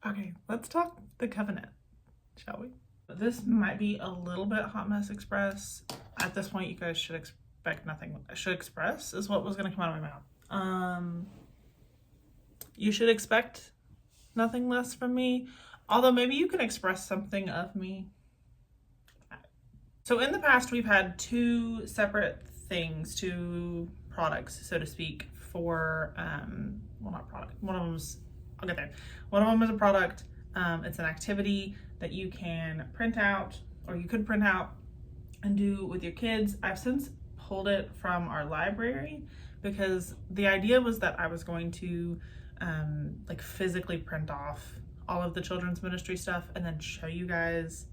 Okay, let's talk the covenant, shall we? This might be a little bit hot mess express. At this point, you guys should expect nothing. Should express is what was going to come out of my mouth. You should expect nothing less from me, although maybe you can express something of me. So in the past, we've had two separate things, two products, so to speak, for, well, not product. One of them's, I'll get there. One of them is a product. It's an activity that you can print out, or you could print out and do with your kids. I've since pulled it from our library because the idea was that I was going to like physically print off all of the children's ministry stuff and then show you guys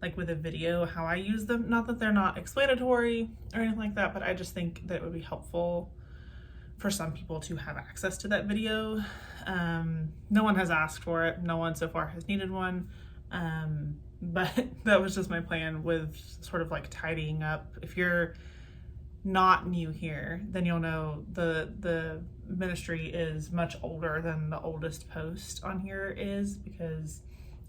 like with a video how I use them. Not that they're not explanatory or anything like that, but I just think that it would be helpful for some people to have access to that video. No one has asked for it. No one so far has needed one. But that was just my plan with sort of like tidying up. If you're not new here, then you'll know the ministry is much older than the oldest post on here is, because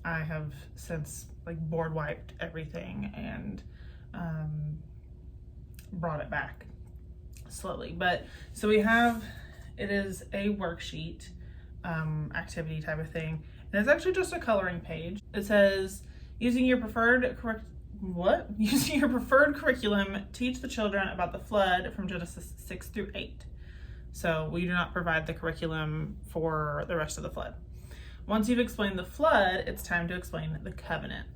I have since like board wiped everything and brought it back slowly. But so we have, it is a worksheet activity type of thing, and it's actually just a coloring page. It says, using your preferred curriculum, teach the children about the flood from Genesis 6 through 8. So we do not provide the curriculum for the rest of the flood. Once you've explained the flood, it's time to explain the covenant,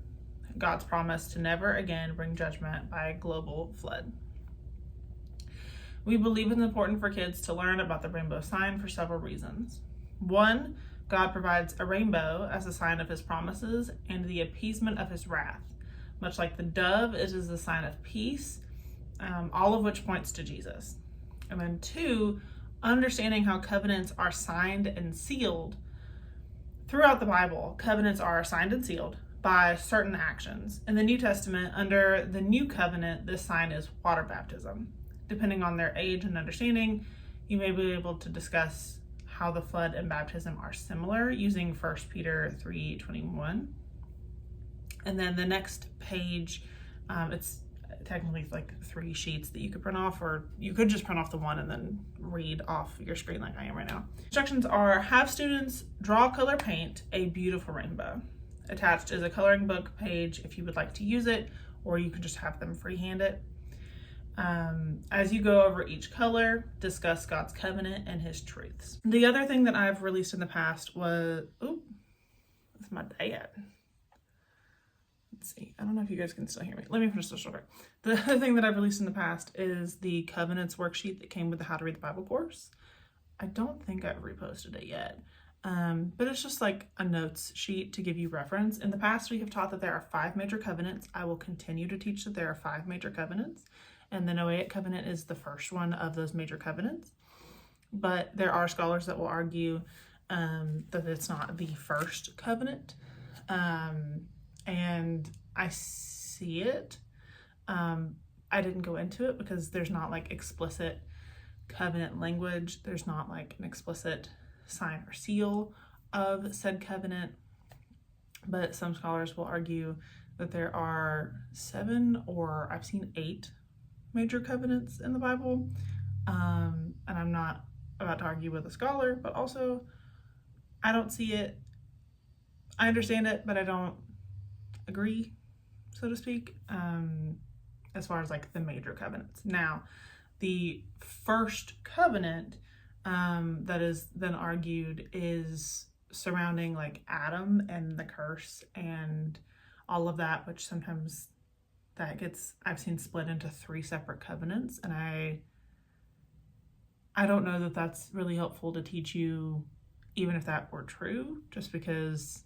God's promise to never again bring judgment by a global flood. We believe it's important for kids to learn about the rainbow sign for several reasons. One, God provides a rainbow as a sign of his promises and the appeasement of his wrath. Much like the dove, it is a sign of peace, all of which points to Jesus. And then two, understanding how covenants are signed and sealed. Throughout the Bible, covenants are signed and sealed by certain actions. In the New Testament, under the New Covenant, this sign is water baptism. Depending on their age and understanding, you may be able to discuss how the flood and baptism are similar using 1 Peter 3:21. And then the next page, it's technically like 3 sheets that you could print off, or you could just print off the one and then read off your screen like I am right now. Instructions are: have students draw, color, paint a beautiful rainbow. Attached is a coloring book page if you would like to use it, or you can just have them freehand it. As you go over each color, discuss God's covenant and his truths. The other thing that I've released in the past was, that's my dad. Let's see. I don't know if you guys can still hear me. Let me finish this real quick. The other thing that I've released in the past is the covenants worksheet that came with the How to Read the Bible course. I don't think I've reposted it yet. But it's just like a notes sheet to give you reference. In the past, we have taught that there are 5 major covenants. I will continue to teach that there are 5 major covenants, and the Noahic Covenant is the first one of those major covenants. But there are scholars that will argue that it's not the first covenant. And I see it. I didn't go into it because there's not like explicit covenant language. There's not like an explicit sign or seal of said covenant. But some scholars will argue that there are 7, or I've seen 8 major covenants in the Bible. And I'm not about to argue with a scholar, but also I don't see it. I understand it, but I don't agree, so to speak, as far as like the major covenants. Now, the first covenant that is then argued is surrounding like Adam and the curse and all of that, which sometimes that gets, I've seen split into 3 separate covenants, and I don't know that that's really helpful to teach you, even if that were true, just because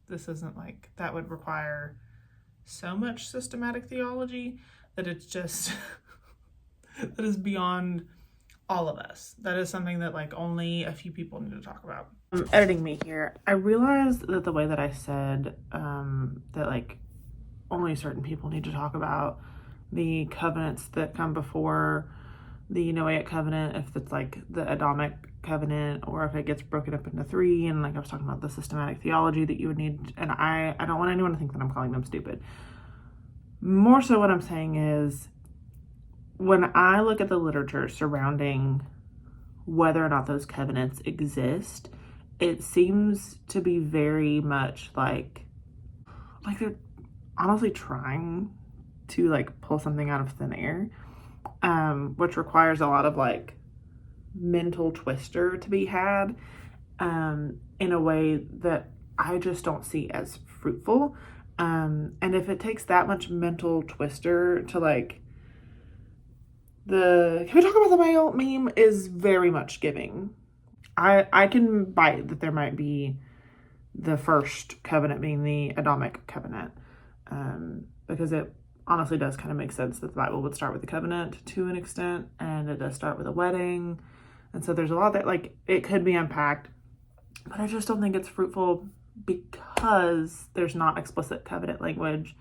this isn't like, that would require so much systematic theology that it's just, that is beyond all of us. That is something that like only a few people need to talk about. I'm editing me here. I realized that the way that I said that like only certain people need to talk about the covenants that come before the Noahic covenant, if it's like the Adamic covenant, or if it gets broken up into 3, and like I was talking about the systematic theology that you would need, and I don't want anyone to think that I'm calling them stupid. More so what I'm saying is, when I look at the literature surrounding whether or not those covenants exist, it seems to be very much like they're honestly trying to like pull something out of thin air, which requires a lot of like mental twister to be had, in a way that I just don't see as fruitful. And if it takes that much mental twister to like, can we talk about the male meme is very much giving. I can bite that there might be the first covenant being the Adamic covenant, because it honestly does kind of make sense that the Bible would start with the covenant to an extent, and it does start with a wedding, and so there's a lot that like it could be unpacked, but I just don't think it's fruitful because there's not explicit covenant language.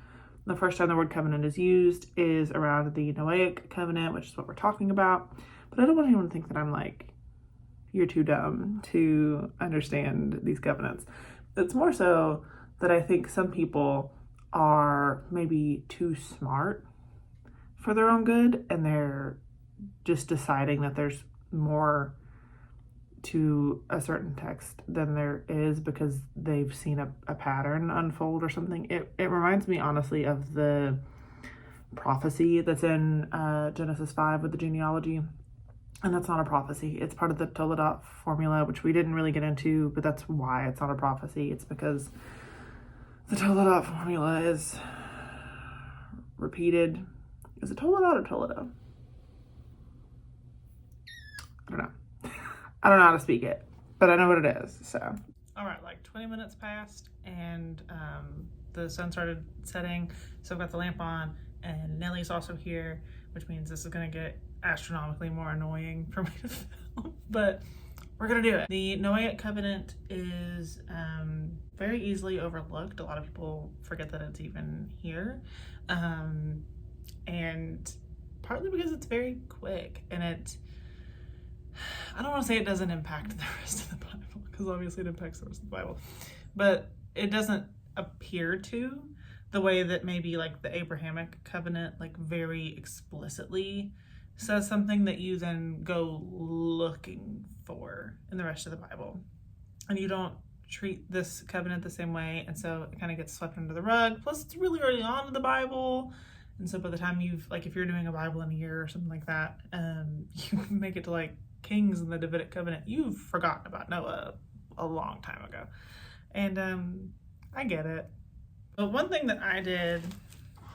The first time the word covenant is used is around the Noahic Covenant, which is what we're talking about. But I don't want anyone to think that I'm like, you're too dumb to understand these covenants. It's more so that I think some people are maybe too smart for their own good, and they're just deciding that there's more to a certain text than there is because they've seen a pattern unfold or something. It reminds me honestly of the prophecy that's in Genesis 5 with the genealogy. And that's not a prophecy. It's part of the Toledot formula, which we didn't really get into, but that's why it's not a prophecy. It's because the Toledot formula is repeated. Is it Toledot or Toledo? I don't know. I don't know how to speak it, but I know what it is, so. All right, like 20 minutes passed, and the sun started setting, so I've got the lamp on, and Nellie's also here, which means this is gonna get astronomically more annoying for me to film, but we're gonna do it. The Noahic Covenant is very easily overlooked. A lot of people forget that it's even here, and partly because it's very quick, and I don't want to say it doesn't impact the rest of the Bible, because obviously it impacts the rest of the Bible, but it doesn't appear to, the way that maybe like the Abrahamic covenant like very explicitly says something that you then go looking for in the rest of the Bible. And you don't treat this covenant the same way, and so it kind of gets swept under the rug. Plus it's really early on in the Bible, and so by the time you've, like if you're doing a Bible in a year or something like that, you make it to like Kings and the Davidic covenant, you've forgotten about Noah a long time ago. And I get it. But one thing that I did,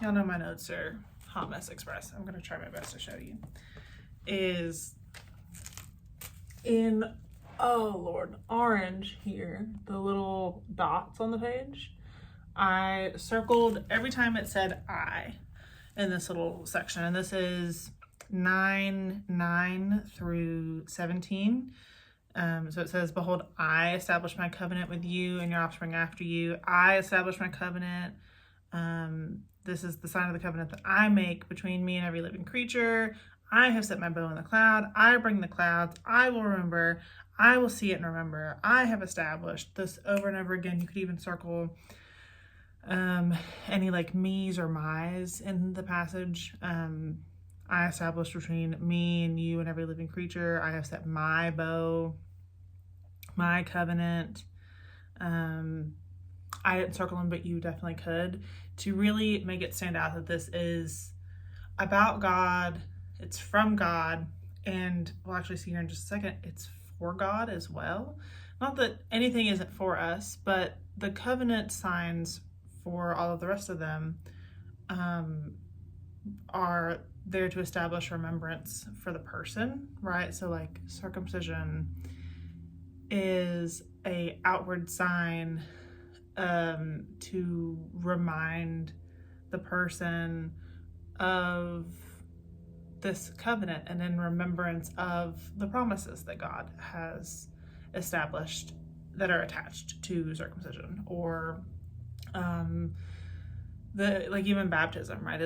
y'all know my notes are hot mess express, I'm gonna try my best to show you, is in, oh Lord, orange here, the little dots on the page, I circled every time it said I in this little section, and this is 9 through 17. So it says, behold, I establish my covenant with you and your offspring after you. I establish my covenant. This is the sign of the covenant that I make between me and every living creature. I have set my bow in the cloud. I bring the clouds. I will remember. I will see it and remember. I have established this over and over again. You could even circle any like me's or my's in the passage. I established between me and you and every living creature. I have set my bow, my covenant. I didn't circle them, but you definitely could, to really make it stand out that this is about God, it's from God, and we'll actually see here in just a second, it's for God as well. Not that anything isn't for us, but the covenant signs for all of the rest of them are there to establish remembrance for the person, right? So like circumcision is a outward sign to remind the person of this covenant and in remembrance of the promises that God has established that are attached to circumcision, or even baptism, right?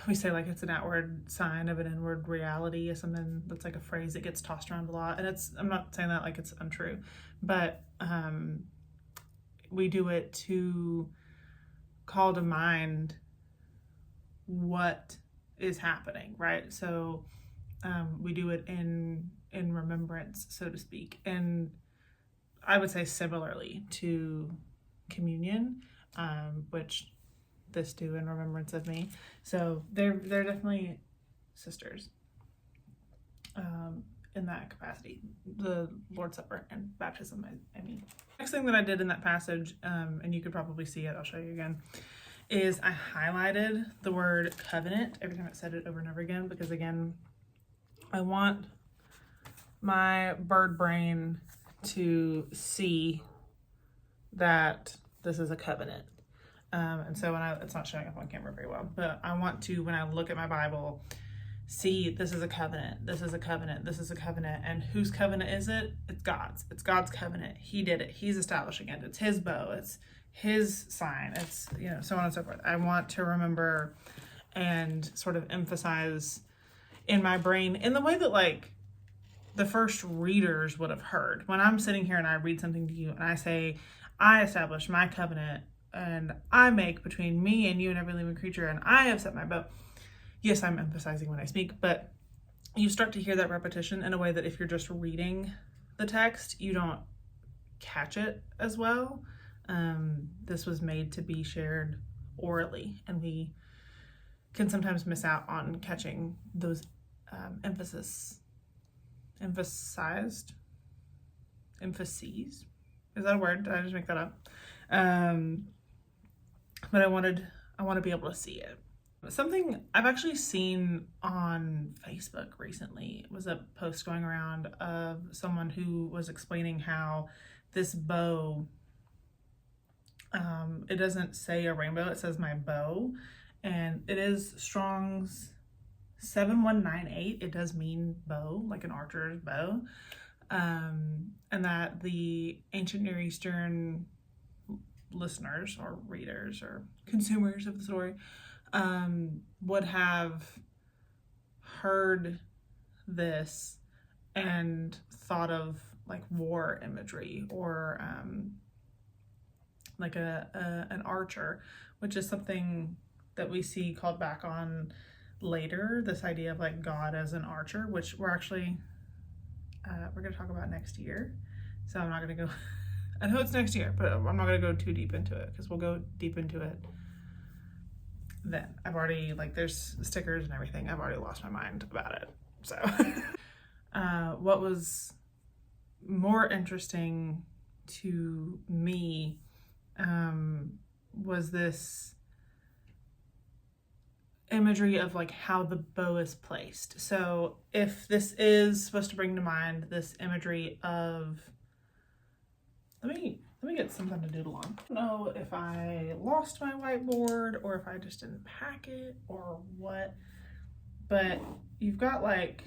We say like it's an outward sign of an inward reality, or something that's like a phrase that gets tossed around a lot. And I'm not saying that like it's untrue, but we do it to call to mind what is happening, right? So we do it in remembrance, so to speak. And I would say similarly to communion, which this do in remembrance of me. So they're definitely sisters in that capacity, the Lord's Supper and baptism, I mean. Next thing that I did in that passage, and you could probably see it, I'll show you again, is I highlighted the word covenant every time I said it over and over again, because again, I want my bird brain to see that this is a covenant. And so it's not showing up on camera very well, but I want to, when I look at my Bible, see this is a covenant, this is a covenant, this is a covenant. And whose covenant is it? It's God's. It's God's covenant. He did it. He's establishing it. It's his bow. It's his sign. It's, so on and so forth. I want to remember and sort of emphasize in my brain in the way that like the first readers would have heard. When I'm sitting here and I read something to you and I say, I establish my covenant and I make between me and you and every living creature, and I have set my bow. Yes, I'm emphasizing when I speak, but you start to hear that repetition in a way that if you're just reading the text, you don't catch it as well. This was made to be shared orally, and we can sometimes miss out on catching those emphases. Is that a word? Did I just make that up? But I want to be able to see it. Something I've actually seen on Facebook recently was a post going around of someone who was explaining how this bow, it doesn't say a rainbow, it says my bow, and it is Strong's 7198. It does mean bow, like an archer's bow, and that the ancient Near Eastern listeners or readers or consumers of the story would have heard this and thought of like war imagery or like an archer, which is something that we see called back on later, this idea of like God as an archer, which we're going to talk about next year. So I'm not going to go, I know it's next year, but I'm not going to go too deep into it because we'll go deep into it then. I've already, like, there's stickers and everything. I've already lost my mind about it. So what was more interesting to me was this imagery of like how the bow is placed. So if this is supposed to bring to mind this imagery of, let me get something to doodle on. I don't know if I lost my whiteboard or if I just didn't pack it or what, but you've got like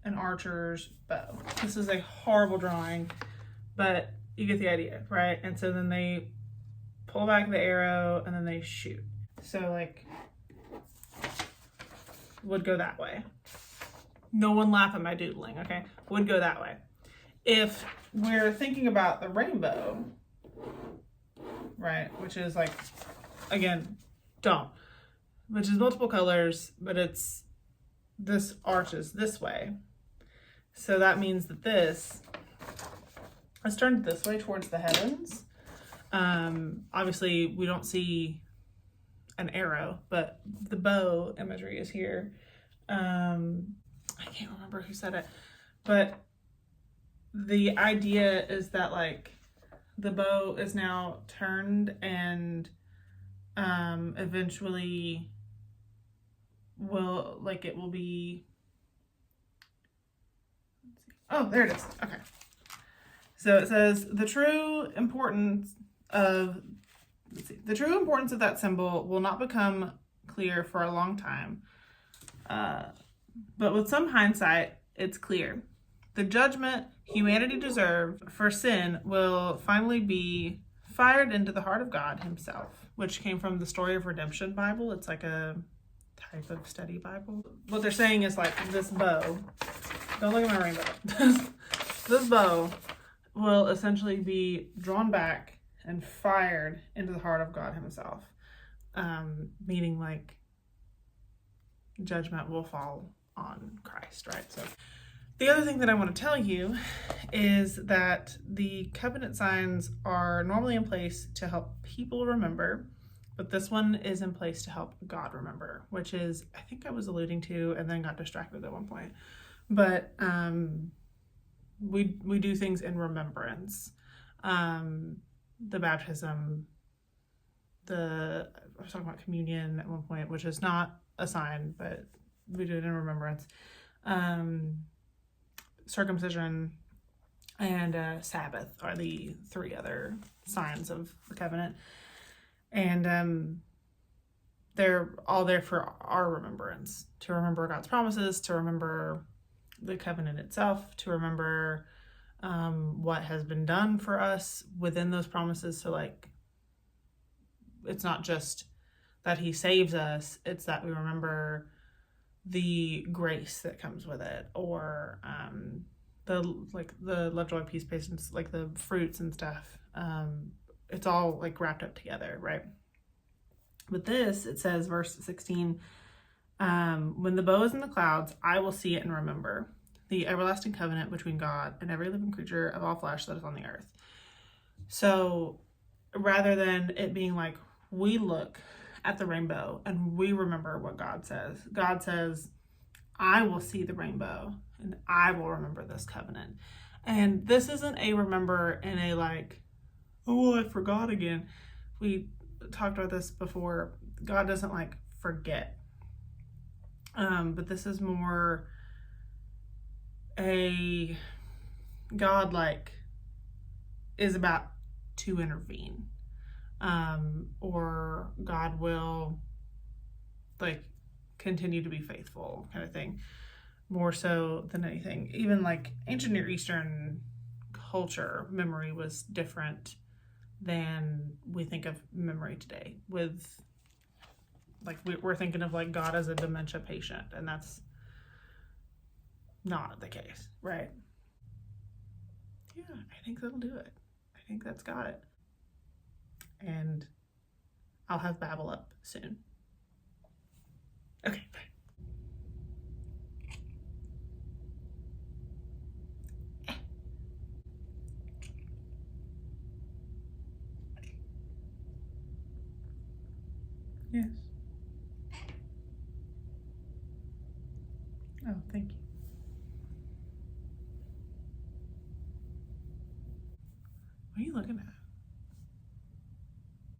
an archer's bow. This is a horrible drawing, but you get the idea, right? And so then they pull back the arrow and then they shoot. So like, would go that way. No one laugh at my doodling, okay? Would go that way. If we're thinking about the rainbow, right, which is like, again, which is multiple colors, but it's, this arches this way. So that means that this is turned this way towards the heavens. Obviously we don't see an arrow, but the bow imagery is here. I can't remember who said it, but the idea is that like the bow is now turned and eventually it will be, oh, there it is. Okay. So it says the true importance of that symbol will not become clear for a long time. But with some hindsight, it's clear. The judgment humanity deserved for sin will finally be fired into the heart of God himself, which came from the Story of Redemption Bible. It's like a type of study Bible. What they're saying is like this bow, don't look at my rainbow. This bow will essentially be drawn back and fired into the heart of God himself. Meaning like judgment will fall on Christ, right? So the other thing that I want to tell you is that the covenant signs are normally in place to help people remember, but this one is in place to help God remember, which is, I think I was alluding to and then got distracted at one point. But we do things in remembrance. The baptism, I was talking about communion at one point, which is not a sign, but we do it in remembrance. Circumcision and Sabbath are the three other signs of the covenant. And they're all there for our remembrance, to remember God's promises, to remember the covenant itself, to remember what has been done for us within those promises. So like, it's not just that he saves us, it's that we remember the grace that comes with it, or the love, joy, peace, patience, like the fruits and stuff. It's all like wrapped up together, right? With this, it says, verse 16, when the bow is in the clouds, I will see it and remember the everlasting covenant between God and every living creature of all flesh that is on the earth. So rather than it being like we look at the rainbow and we remember what God says, I will see the rainbow and I will remember this covenant. And this isn't a remember in a like, oh, I forgot again. We talked about this before. God doesn't like forget. But this is more a God like is about to intervene. Or God will like continue to be faithful kind of thing, more so than anything. Even like ancient Near Eastern culture, memory was different than we think of memory today. With like we're thinking of like God as a dementia patient, and that's not the case, right? Yeah, I think that'll do it. I think that's got it. And I'll have Babel up soon. Okay, bye. Yes. Oh, thank you. What are you looking at?